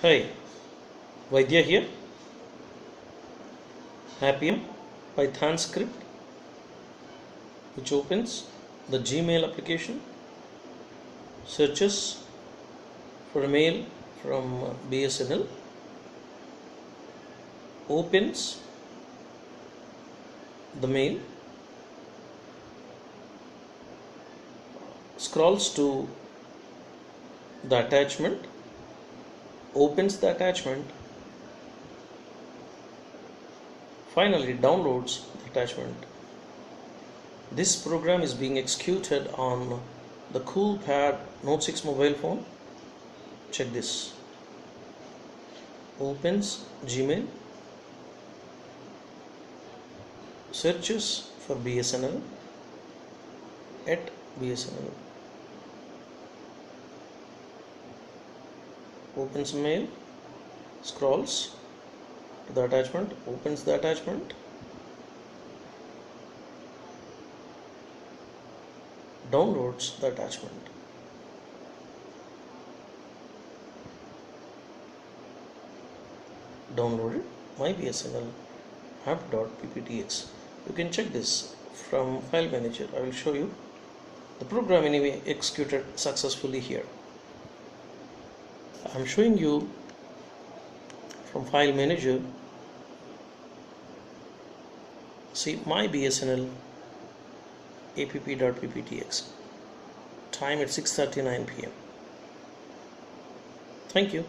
Hi, Vaidya here. Appium Python script which opens the Gmail application, searches for a mail from BSNL, opens the mail, scrolls to the attachment, opens the attachment, finally downloads the attachment. This program is being executed on the Coolpad Note 6 mobile phone. Check this. Opens Gmail, searches for BSNL at BSNL, opens mail, scrolls to the attachment, opens the attachment, downloads the attachment. Downloaded my BSNL app.pptx. You can check this from File Manager. I will show you the program anyway executed successfully here. I am showing you from File Manager. See my BSNL app.pptx. Time at 6:39 p.m. Thank you.